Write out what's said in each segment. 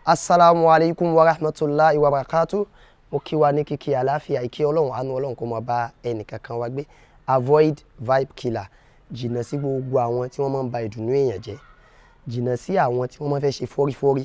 Assalamu alaikum wa rahmatullahi wa barakatuh. Mo kí wa ní kíkí àlàáfíà ìkí Ọlọ́run àánú Ọlọ́run kó máa bá ẹnì kankan wa gbé. Avoid vibe killer. Jìnnà sí gbogbo àwọn tí wọ́n máa ń ba ìdùnnú èèyàn jẹ́. Jìnnà sí àwọn tí wọ́n máa fẹ́ ṣe fọ́rífọ́rí.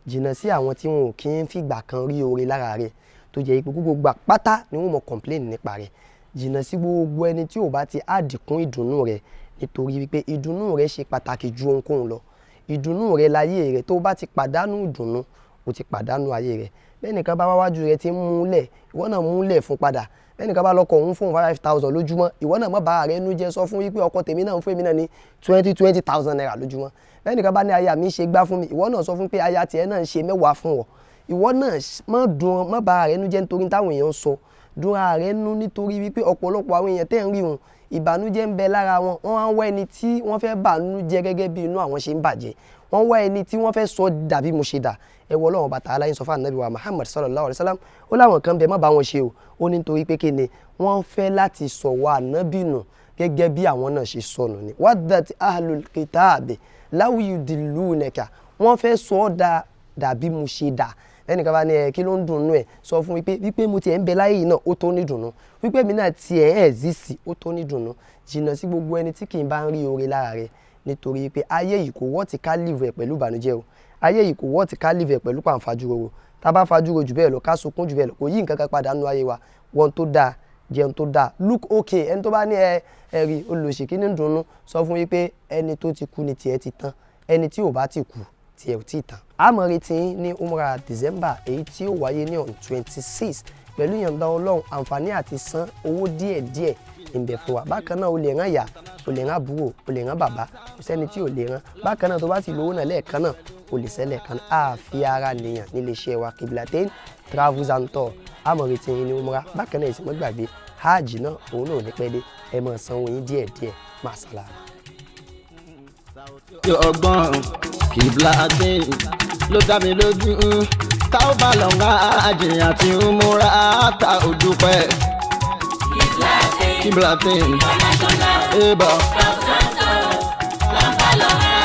Jìnnà sí àwọn tí wọn ò kí ń fìgbà kan rí oore lára rẹ̀ tó jẹ́ pé gbogbo gbà pátá ni wọ́n mọ̀ complain nípa rẹ̀. Jìnnà sí gbogbo ẹni tí ò bá ti àdìkún ìdùnnú rẹ̀ nítorí wípé ìdùnnú rẹ̀ ṣe pàtàkì ju ohunkóhun lọ. Ìdùnnú rẹ̀ láyé rẹ̀ tó bá ti pàdánù ìdùnnú ó ti pàdánù ayé rẹ̀. Bẹ́ẹ̀nìkan bá wájú rẹ̀ ti múlẹ̀ ìwọ náà múlẹ̀ fún padà. Bẹ́ẹ̀nìkan bá lọ́kọ òun fún 5,000 lójúmọ́ ìwọ náà má bá rẹ̀ nú jẹ́ sọ fún wípé ọkọ tèmi náà ń fún èmi náà ní 20,000 naira lójúmọ́. Bẹ́ẹ̀nìkan bá ní aya mi ṣe gbá fún mi ìwọ náà sọ fún pé aya tiẹ̀ náà ń ṣe mẹ́wàá fún ọ. Ìwọ náà má bá rẹ̀ nú jẹ́ nítorí táwọn èèyàn sọ. Dùn ara rẹ̀ nú nítorí wípé ọ̀pọ̀lọpọ̀ àwọn èèyàn tẹ́ ń rí wọn ìbànújẹ́ ń bẹ lára wọn. Wọ́n á wá ẹni tí wọ́n fẹ́ bànújẹ́ gẹ́gẹ́ bí inú àwọn ṣe ń bàjẹ́. Wọ́n wá ẹni tí wọ́n fẹ́ sọ dàbí mo ṣe dà. Ẹ wọ Ọlọ́run bá Ta'ala sọ fún Ànábì wa Muhammad sallallahu alaihi wasallam ó láwọn kan bẹ má bá wọn ṣe o. Ó ní nítorí pé kíni wọ́n fẹ́ láti sọ wa Ànábì nù gẹ́gẹ́ bí àwọn náà ṣe sọnù ni. Waddat ahlul kitabi law yudillunaka. Wọ́n fẹ́ sọ dàbí mo ṣe dà. Ẹnìkan bá ní kí ló ń dùnnú ẹ̀ sọ fún wípé mo ti ẹ̀ ń bẹ láyé yìí náà ó tó ní dùnnú. Wípé mi náà ti ẹ̀ exist ó tó ní dùnnú. Jìnnà sí gbogbo ẹni tí kì í bá ń rí oore lára rẹ̀ nítorí pé ayé yìí kò wọ́ ti ká live ẹ̀ pẹ̀lú ìbànújẹ́ o. Ayé yìí kò wọ́ ti ká live ẹ̀ pẹ̀lú pàǹfàjúro. Tá bá fajúro jù bẹ́ẹ̀ lọ ká sunkún jù bẹ́ẹ̀ lọ kò yí nǹkan kan padà nú ayé wa. Wọ́n tó dáa jẹun tó dáa look okay. Ẹni tó bá ní ẹ̀rí olùṣèkí ní dùnnú sọ fún wípé ẹni tó ti kú ni tiẹ̀ ti tán. Ẹni tí ò bá ti kú tiẹ̀ ò tí ì tán. A máa retí ní umrah December èyí tí ó wáyé ní on 26 pẹ̀lú ìyọ̀ǹda Ọlọ́run àǹfààní àti san owó díẹ̀díẹ̀ ìbẹ̀ fún wa. Bákan náà o lè rán ìyá o lè rán àbúrò o lè rán bàbá kò sẹ́ni tí ò lè rán. Bákan náà tó bá ti lówó náà lẹ́ẹ̀kan náà o lè sẹ́lẹ̀ kan náà. A fi ara nìyàn nílé iṣẹ́ wa Qiblatain Travels and Tour. A máa retí ní umrah. Bákan náà ìsìnkú gbàgbé hajj náà òun náà ò ní pẹ́ dé ẹ máa sanwó yín díẹ̀díẹ̀ máa sàlá. Ọgbọ́n Qiblatain ló dá mi lójú tá ó bá lọ́ngá àjìyàn àti umrah tá ò dúpẹ́. Qiblatain International eba. Travels and Tours.